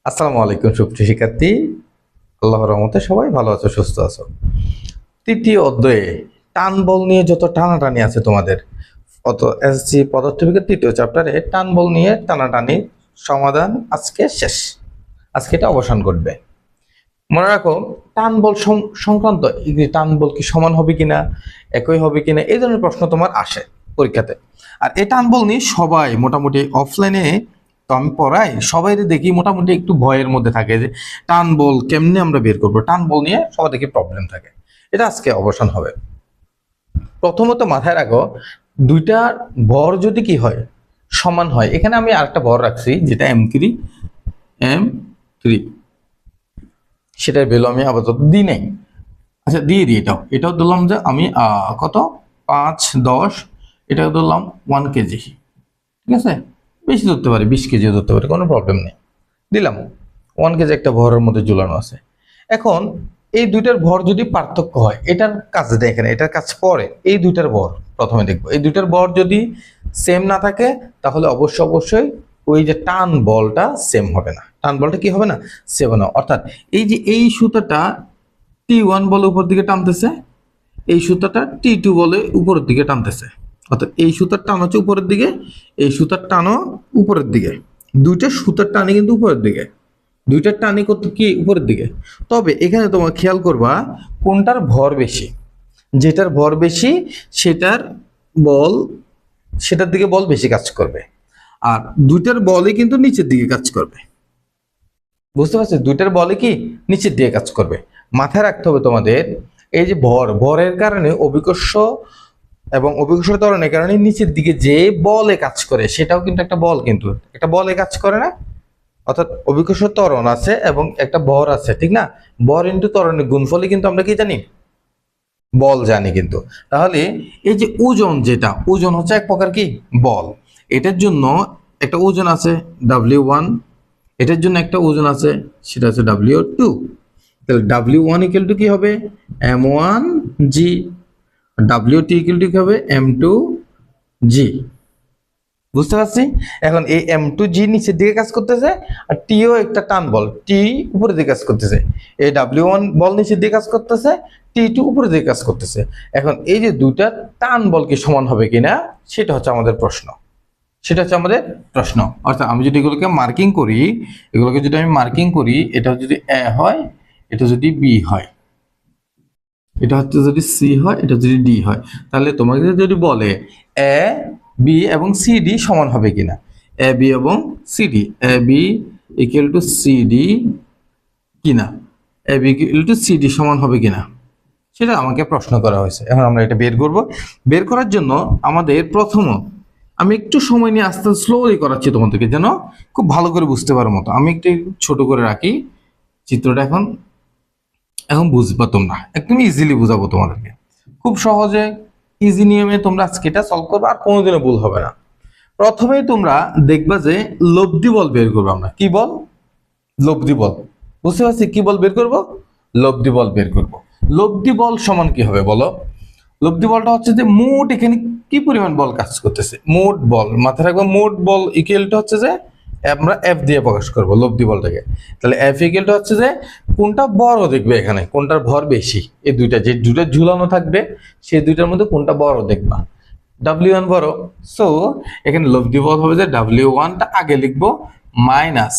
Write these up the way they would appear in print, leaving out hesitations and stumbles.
আসসালামু আলাইকুম সুপ্রিয় শিক্ষার্থী। আল্লাহর রহমতে সবাই ভালো আছো, সুস্থ আছো। তৃতীয় অধ্যায়ে টান বল নিয়ে যত টানাটানি আছে তোমাদের, অত এসএসসি পদার্থবিজ্ঞান তৃতীয় চ্যাপ্টারে টান বল নিয়ে টানাটানি সমাধান আজকে শেষ। আজকে এটা অবসান ঘটবে। মনে রাখো, টান বল সংক্রান্ত টান বল কি সমান হবে কিনা, একই হবে কিনা, এই ধরনের প্রশ্ন তোমার আসে পরীক্ষাতে। আর এই টান বল নিয়ে সবাই মোটামুটি অফলাইনে তো আমি পড়াই, সবাই দেখি মোটামুটি একটু ভয়ের মধ্যে থাকে যে টান বল কেমনে আমরা বের করবো। টান বল নিয়ে সবার দেখি প্রবলেম থাকে। এটা আজকে অবসান হবে। প্রথমত মাথায় রাখো, দুইটা ভর যদি কি হয়, সমান হয়। এখানে আমি আরেকটা ভর রাখছি যেটা m3 সেটার ভ্যালু আমি আপাতত দিই নাই। আচ্ছা, দিয়ে দিই। এটাও ধরলাম যে আমি কত 5 10, এটাও ধরলাম 1 কেজি। ঠিক আছে, বেশি ধরতে পারি, 20 কেজিও ধরতে পারি, কোনো প্রবলেম নেই। দিলাম 1 কেজি একটা ভরের মধ্যে ঝুলানো আছে। এখন এই দুইটার ভর যদি পার্থক্য হয়, এটার কাজ দেখেন, এটার কাজ পরে এই দুইটার ভর প্রথমে দেখবো। এই দুইটার ভর যদি সেম না থাকে তাহলে অবশ্যই ওই যে টান বলটা সেম হবে না। টান বলটা কি হবে না, সেম হবে না। অর্থাৎ এই যে এই সুতাটা T1 বলে উপর দিকে টানতেছে, এই সুতাটা T2 বলে উপরের দিকে টানতেছে। অর্থাৎ এই সুতার টান হচ্ছে উপরের দিকে, এই সুতার টানও উপরের দিকে। দুইটা সুতার টানে কিন্তু উপরের দিকে, দুইটার টানি কত কি উপরের দিকে। তবে এখানে তোমার খেয়াল করবা কোনটার ভর বেশি। যেটার ভর বেশি সেটার বল, সেটার দিকে বল বেশি কাজ করবে। আর দুইটার বলই কিন্তু নিচের দিকে কাজ করবে। বুঝতে পারছো, দুইটার বলে কি নিচের দিকে কাজ করবে। মাথায় রাখতে হবে তোমাদের, এই যে ভরের কারণে অভিকর্ষ এবং অভিকর্ষ ত্বরণের কারণে নিচের দিকে যে বলে কাজ করে সেটাও কিন্তু একটা বল, কিন্তু একটা বলে কাজ করে না। অর্থাৎ অভিকর্ষ ত্বরণ আছে এবং একটা ভর আছে, ঠিক না? ভর ইন্টু ত্বরণের গুণফলই কিন্তু আমরা কি জানি, বল জানি। কিন্তু তাহলে এই যে ওজন, যেটা ওজন হচ্ছে এক প্রকার কি বল। এটার জন্য একটা ওজন আছে W1, এটার জন্য একটা ওজন আছে সেটা হচ্ছে W2। তাহলে W1 ইকুয়াল টু কি হবে M1G, W2 ইকুয়াল টু কি হবে M2G। বুঝতে পারছি? এখন এই M2G নিচের দিকে কাজ করতেছে, আর টিও একটা টান বল, টি উপরের দিকে কাজ করতেছে। এই W1 বল নিচের দিকে কাজ করতেছে, T2 উপরের দিকে কাজ করতেছে। এখন এই যে দুইটা টান বল কি সমান হবে কিনা সেটা হচ্ছে আমাদের প্রশ্ন, সেটা হচ্ছে আমাদের প্রশ্ন। অর্থাৎ আমি যদি এগুলোকে মার্কিং করি, এগুলোকে যদি আমি মার্কিং করি, এটা যদি A হয়, এটা যদি B হয়, এটা হচ্ছে যদি C হয়, এটা যদি D হয়, তাহলে তোমাকে যদি বলে A B এবং CD সমান হবে কিনা, A B এবং CD, A B equal to CD কিনা, A B equal to CD সমান হবে কিনা, সেটা আমাকে প্রশ্ন করা হয়েছে। এখন আমরা এটা বের করব। বের করার জন্য আমাদের আমি একটু সময় নিয়ে আস্তে স্লোলি করাচ্ছি তোমাদেরকে, যেন খুব ভালো করে বুঝতে পারার মতো। আমি একটু ছোট করে রাখি চিত্রটা, এখন এখন বুঝবা তোমরা, একদম ইজিলি বুঝাবো তোমাদেরকে, খুব সহজে ইজি নিয়মে তোমরা আজকে এটা সলভ করবে, আর কোনোদিনও ভুল হবে না। প্রথমেই তোমরা দেখবা যে লব্ধি বল বের করবো আমরা। কি বল? লব্ধি বল। বুঝতে পারছি কি বল বের করব? লব্ধি বল বের করব। লব্ধি বল সমান কি হবে বলো? লব্ধি বলটা হচ্ছে যে মোট এখানে কি পরিমাণ বল কাজ করতেছে, মোট বল। মাথায় রাখবো, মোট বল ইকুয়ালটা হচ্ছে যে আমরা এফ দিয়ে প্রকাশ করব লব্ধি বলটাকে। তাহলে এফ ইকুয়ালটা হচ্ছে যে কোনটা বড় দেখবে, এখানে কোনটার ভর বেশি, এই দুইটা যে দুইটা ঝুলানো থাকবে সেই দুইটার মধ্যে কোনটা বড় দেখবা। W1 বড়, সো এখানে লব্ধি বল হবে যে W1টা আগে লিখবো মাইনাস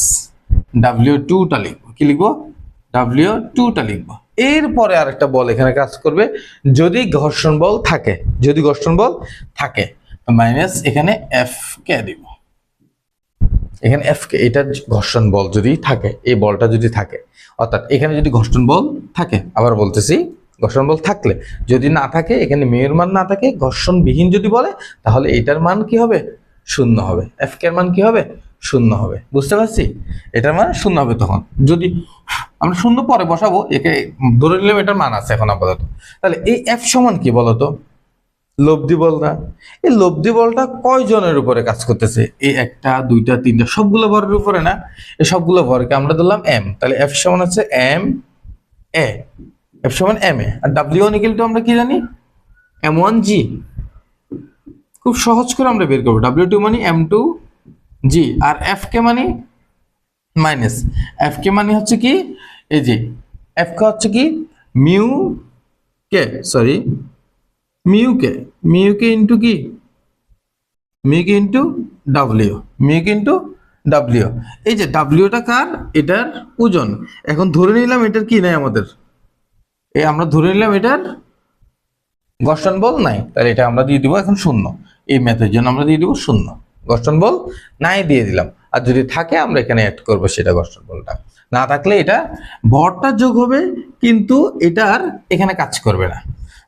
W2টা লিখবো। কি লিখবো? W2টা লিখবো। এরপরে আরেকটা বল এখানে কাজ করবে যদি ঘর্ষণ বল থাকে, যদি ঘর্ষণ বল থাকে মাইনাস এখানে এফ কে দিব, এখানে এফ কে, এটা ঘর্ষণ বল যদি থাকে, এই বলটা যদি থাকে, অর্থাৎ এখানে যদি ঘর্ষণ বল থাকে, আবার বলতেছি ঘর্ষণ বল থাকলে, যদি না থাকে এখানে মেয়ের মান না থাকে, ঘর্ষণ বিহীন যদি বলে, তাহলে এটার মান কি হবে? শূন্য হবে। এফ কে এর মান কি হবে? শূন্য হবে। বুঝতে পারছি? এটার মান শূন্য হবে। তখন যদি আমরা শূন্য পরে বসাবো, একে ধরে নিলাম এটার মান আছে এখন আপাতত। তাহলে এই এফ সমান কি বলতো? লব্ধি বল না? এই লব্ধি বলটা কয়জনের উপরে কাজ করতেছে? এই একটা দুইটা তিনটা সবগুলো ভরের উপরে না? এই সবগুলো ভরকে আমরা ধরলাম এম, তাহলে এফ সমান হচ্ছে এম এ, এফ সমান এম এ। আর W1 ইকুয়াল টু আমরা কি জানি? M1G। খুব সহজ করে আমরা বের করবো। W2 মানে M2G, আর এফ কে মানে মাইনাস এফ কে মানে হচ্ছে কি, এই যে এফ কে হচ্ছে কি মিউ কে, সরি মিউ কে ইন্টু কি, মিউ কে ইন্টু ডাব্লিউ, মিউ কে ইন্টু ডাব্লিউ। এই যে ডাব্লিউটা কার, এটার ওজন। এখন ধরে নিলাম এটার কি নাই আমাদের, এই আমরা ধরে নিলাম এটার ঘর্ষণ বল নাই, তাহলে এটা আমরা দিয়ে দিব এখন শূন্য। এই ম্যাথের জন্য আমরা দিয়ে দিব শূন্য, ঘর্ষণ বল নাই দিয়ে দিলাম। আর যদি থাকে আমরা এখানে অ্যাড করব সেটা ঘর্ষণ বলটা, না থাকলে এটা ভরটা যোগ হবে কিন্তু এটা আর এখানে কাজ করবে না।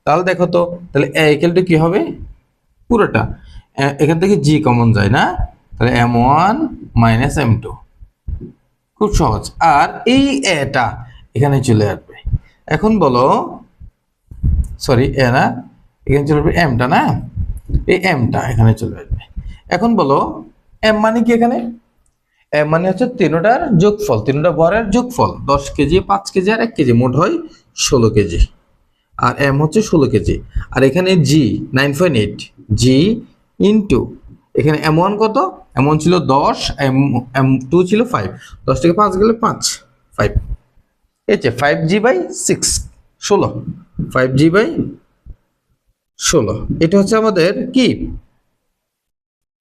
তাহলে দেখো তো, তাহলে এ ইকুয়াল টু কি হবে, পুরোটা এখান থেকে জি কমন যায় না, তাহলে m1 মাইনাস m2, খুব সহজ। আর এই এটা এখানে চলে আসবে। এখন বলো, সরি এ না, এখানে চলে আসবে এমটা না, এই এমটা এখানে চলে আসবে। এখন বলো এম মানে কি, এখানে এম মানে হচ্ছে তিনটার যোগফল, তিনটা ভরের যোগফল, 10 কেজি 5 কেজি আর 1 কেজি, মোট হয় 16 কেজি। আর এম হচ্ছে 16 কেজি। আর এখানে জি 9.8, জি ইন্টু এখানে m1 কত, m1 ছিল 10, m2 ছিল 5, 10 থেকে 5 গেলে 5, 5 এই যে 5g/6, 16, 5g/16। এটা হচ্ছে আমাদের কি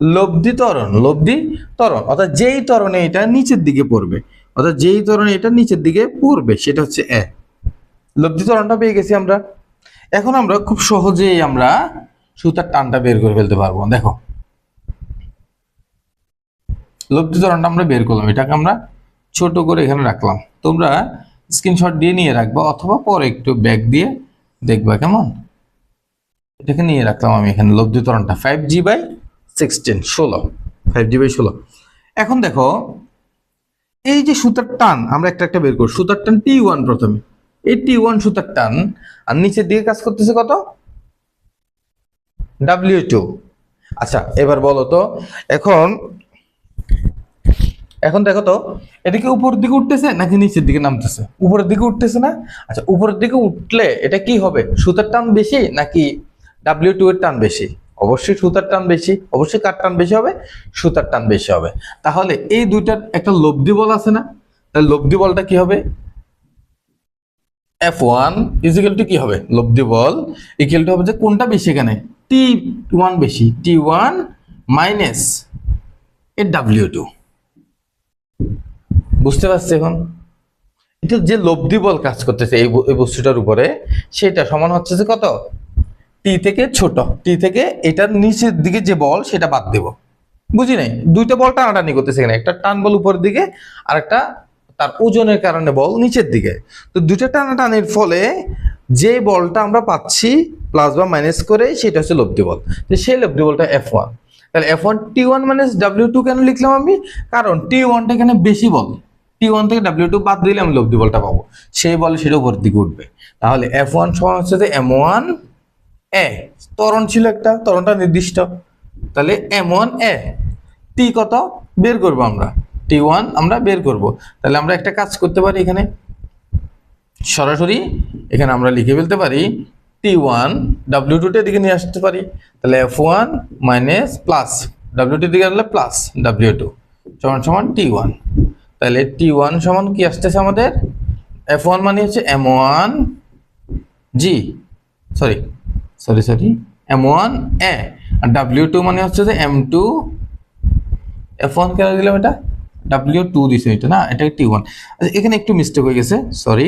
লব্ধি ত্বরণ, লব্ধি ত্বরণ, অর্থাৎ যেই ত্বরণে এটা নিচের দিকে পড়বে, অর্থাৎ যেই ত্বরণে এটা নিচের দিকে পড়বে সেটা হচ্ছে এ। লব্ধি ত্বরণটা পেয়ে গেছি আমরা। এখন আমরা খুব সহজেই আমরা সুতার টানটা বের করে ফেলতে পারবো। দেখো লব্ধি ত্বরণটা আমরা বের করলাম, এটাকে আমরা ছোট করে এখানে রাখলাম, তোমরা স্ক্রিনশট দিয়ে নিয়ে রাখবা অথবা পরে একটু ব্যাক দিয়ে দেখবা, কেমন। এটাকে নিয়ে রাখলাম আমি এখানে লব্ধি ত্বরণটা 5g/16, 16, 5g/16। এখন দেখো এই যে সুতার টান আমরা একটা একটা বের করি, সুতার টান T1 প্রথমে, এই T1 সুতার টান আর নিচের দিকে কাজ করতেছে কত, W2। আচ্ছা এবার বলো তো, এখন এখন দেখো তো এটা কি উপরের দিকে উঠতেছে নাকি নিচের দিকে নামতেছে, উপরের দিকে উঠতেছে না। আচ্ছা উপরের দিকে উঠলে এটা কি হবে, সুতার টান বেশি নাকি W2 এর টান বেশি, অবশ্যই সুতার টান বেশি, অবশ্যই কার টান বেশি হবে, সুতার টান বেশি হবে। তাহলে এই দুইটার একটা লব্ধি বল আছে না, তাহলে লব্ধি বলটা কি হবে, F1 ইকুয়াল টু কি হবে, লব্ধি বল ইকুয়াল টু হবে যে কোনটা বেশি, এখানে T1 বেশি, T1 মাইনাস এর W2। বুঝতে পারছি এখন, এটা যে লব্ধি বল কাজ করতেছে এই বস্তুটার উপরে, সেটা সমান হচ্ছে যে কত, টি থেকে ছোট, টি থেকে এটার নিচের দিকে যে বল সেটা বাদ দেব। বুঝি নাই, দুইটা বল টানাটানি করতেছে এখানে, একটা টান বল উপরের দিকে আর একটা তার ওজনের কারণে বল নিচের দিকে। তো দুইটা টানাটানির ফলে যে বলটা আমরা পাচ্ছি প্লাস বা মাইনাস করে সেটা হচ্ছে লব্ধি বল, তো সেই লব্ধি বলটা F1। তাহলে F1 T1 মাইনাস W2 কেন লিখলাম আমি, কারণ T1টা এখানে বেশি বল, T1 থেকে W2 বাদ দিলে আমি লব্ধি বলটা পাবো, সেই বলে সেটা উপরের দিকে উঠবে। তাহলে F1 সমান হচ্ছে যে M1 এ, ত্বরণ ছিল একটা, ত্বরণটা নির্দিষ্ট, তাহলে M1 এ, টি কত বের করবো আমরা, T1 আমরা বের করব। তাহলে আমরা একটা কাজ করতে পারি, এখানে সরাসরি এখানে আমরা লিখে ফেলতে পারি T1 W2 টা দিকে নিয়ে আসতে পারি, তাহলে F1 মাইনাস প্লাস W2 দিকে আসলে প্লাস W2 সমান সমান T1। তাহলে T1 সমান কি আসতেছে আমাদের, F1 মানে হচ্ছে M1 G, সরি M1 এ, আর W2 মানে হচ্ছে যে M2, F1 কেন দিলাম, এটা W2 দিছে এটা না, এটা T1। আচ্ছা এখানে একটু মিস্টেক হয়ে গেছে, সরি,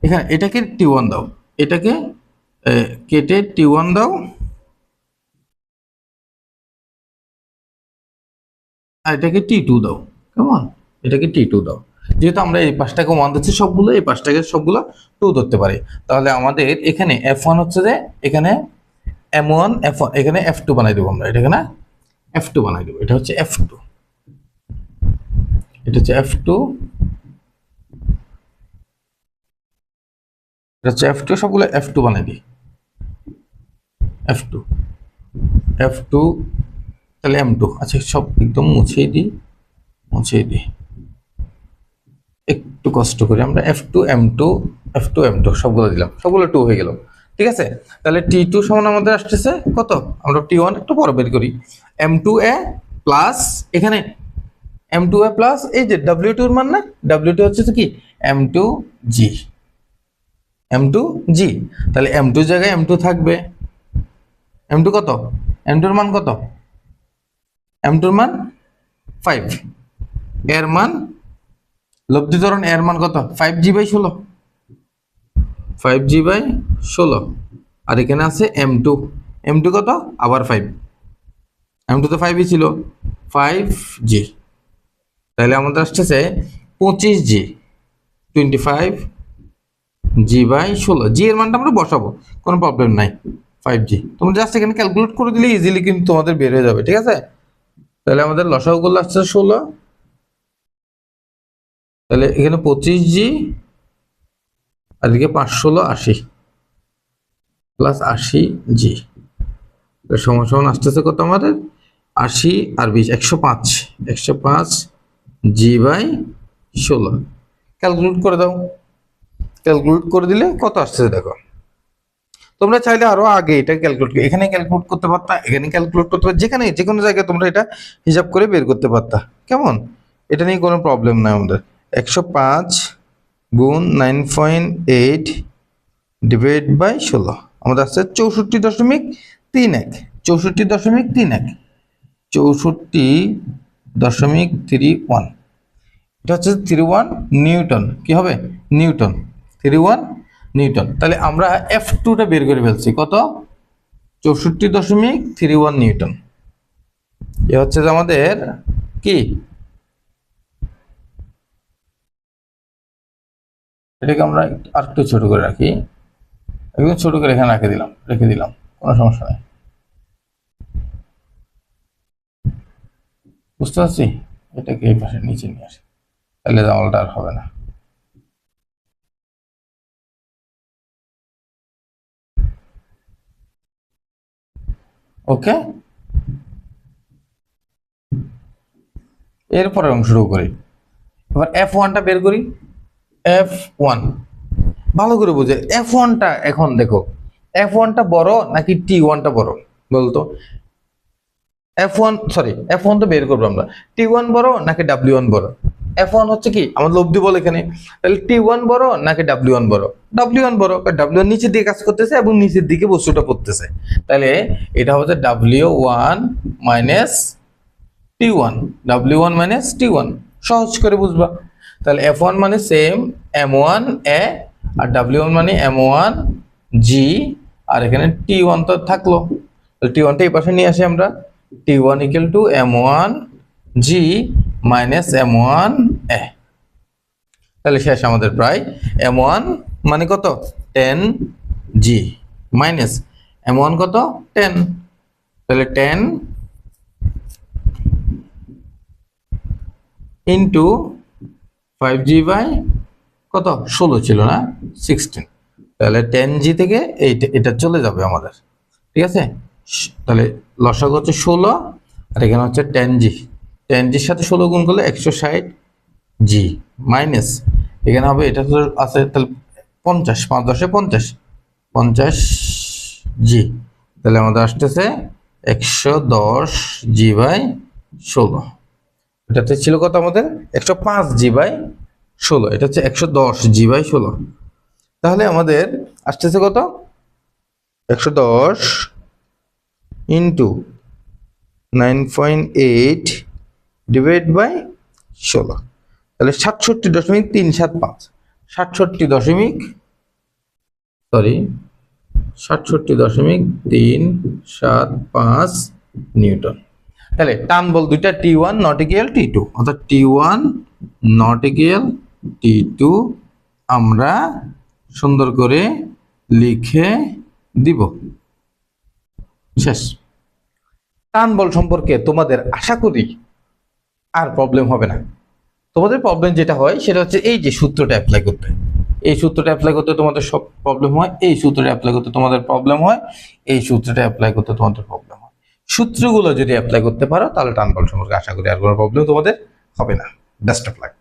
এখানে এটাকে T1 দাও, এটাকে কেটে T1 দাও, আর এটাকে T2 দাও, কেমন, এটাকে T2 দাও। যেহেতু আমরা এই পাঁচটাকে 1 দিচ্ছি সবগুলো, এই পাঁচটাকে সবগুলো 2 ধরতে পারি। তাহলে আমাদের এখানে F1 হচ্ছে যে এখানে M1 F1, এখানে F2 বানাই দেবো আমরা, এটা এখানে F2 বানাই দেবো, এটা হচ্ছে F2, এটা হচ্ছে F2, এটা হচ্ছে F2, সবগুলো F2 বানাই দিই, F2 F2, তাহলে M2। আচ্ছা সব একদম মুছিয়ে দিই, একটু কষ্ট করে আমরা F2 M2 F2 M2 সবগুলো দিলাম, সবগুলো 2 হয়ে গেল, ঠিক আছে। তাহলে T2 সমান আমাদের আসতেছে কত, আমরা T1 একটু পরে বের করি, M2 এ প্লাস এখানে m2a প্লাস এই যে w2 এর মান না, w2 হচ্ছে কি m2g, m2g, তাহলে m2 জায়গায় m2 থাকবে। m2 কত, m2 এর মান কত, m2 এর মান 5, এর মান লব্ধি ত্বরণ এর মান কত 5g/16, 5g/16, আর এখানে আছে m2, m2 কত আবার 5, m2 তো 5ই ছিল, 5g, তাহলে আমাদের আসছে 25g, 25g/16, g এর মানটা আমরা বসাবো, কোনো প্রবলেম নাই, 5g তোমরা জাস্ট এখানে ক্যালকুলেট করে দিলে ইজিলি কিন্তু তোমাদের বের হয়ে যাবে, ঠিক আছে। তাহলে আমাদের লসাগু করলে আসছে 16, তাহলে এখানে 25g আর এদিকে 5 16 80 প্লাস 80g, সমান আসতেছে কত আমাদের 80 আর 20 105, 105g/16, ক্যালকুলেট করে দাও, ক্যালকুলেট করে দিলে কত আসছে দেখো। তোমরা চাইলে আরো আগে এটা ক্যালকুলেট, এখানে ক্যালকুলেট করতে পারতা, এখানে ক্যালকুলেট করতে পারতা, যেখানে যে কোনো জায়গায় তোমরা এটা হিসাব করে বের করতে পারতা, কেমন, এটা নিয়ে কোনো প্রবলেম নাই আমাদের। 105 গুণ 9.8 / 16 আমাদের আসছে 64.31, 64.31, 64.31, এটা হচ্ছে 31 নিউটন, কি হবে নিউটন, 31 নিউটন। তাহলে আমরা F2টা বের করে ফেলছি, কত 64.31 নিউটন, এ হচ্ছে যে আমাদের কি, এটাকে আমরা আরেকটু ছোট করে রাখি, একদম ছোট করে এখানে রেখে দিলাম, কোনো সমস্যা নেই, বুঝতে পারছি। এটাকে এই পাশে নিচে নিয়ে আসি, তাহলে জামালটা আর হবে না। ওকে, এরপরে অংশ শুরু করি, এবার F1টা বের করি। F1 ভালো করে বুঝে, F1টা এখন দেখো, F1টা বড় নাকি T1টা বড় বলতো, F1 তো বের করবো আমরা, T1 বড় নাকি W1 বড়, F1 হচ্ছে কি আমাদের লব্ধি বল এখানে, তাহলে T1 বড় নাকি W1 বড়, W1 বড়, W1 নিচের দিকে কাজ করতেছে এবং নিচের দিকে বস্তুটা পড়তেছে, তাহলে এটা হচ্ছে W1 minus T1, W1 minus T1, সহজ করে বুঝবা। তাহলে F1 মানে সেম M1A আর W1 মানে M1G, আর এখানে T1 তো থাকলো, তাহলে T1টা এই পাশে নিয়ে আসি আমরা, T1 equal to M1G minus M1A, তাহলে শেষ আমাদের প্রায় M1 মানে কত 10G মাইনাস M1 কত 10, তাহলে 10 ইন্টু 5G বাই কত 16 ছিল না 16, তাহলে 10G থেকে এটা চলে যাবে আমাদের, ঠিক আছে। তাহলে লসাগু হচ্ছে 16 আর এখানে হচ্ছে 10G, 10Gর সাথে 16 গুণ করলে 160G মাইনাস এখানে হবে এটা তো আছে, তাহলে 50, 5 10 50, 50G, তাহলে আমাদের আসতেছে 110G/16, এটাতে ছিল কত আমাদের 105G/16, এটা হচ্ছে 110G/16, তাহলে আমাদের আসতেছে কত 110 ইন্টু 9.8 / 16, তাহলে 67.375, 67.375 নিউটন। তাহলে টান বল দুইটা T1 নট ইকুয়াল T2, অর্থাৎ T1 নট ইকুয়াল T2 আমরা সুন্দর করে লিখে দিব, শেষ। টান বল সম্পর্কে তোমাদের আশা করি আর প্রবলেম হবে না। তোমাদের প্রবলেম যেটা হয় সেটা হচ্ছে এই যে সূত্রটা অ্যাপ্লাই করতে, এই সূত্রটা অ্যাপ্লাই করতে তোমাদের সব প্রবলেম হয়, এই সূত্রটা অ্যাপ্লাই করতে তোমাদের প্রবলেম হয়, এই সূত্রটা অ্যাপ্লাই করতে তোমাদের প্রবলেম হয়। সূত্রগুলো যদি অ্যাপ্লাই করতে পারো তাহলে টান বল সম্পর্কে আশা করি আর কোনো প্রবলেম তোমাদের হবে না। Best of luck.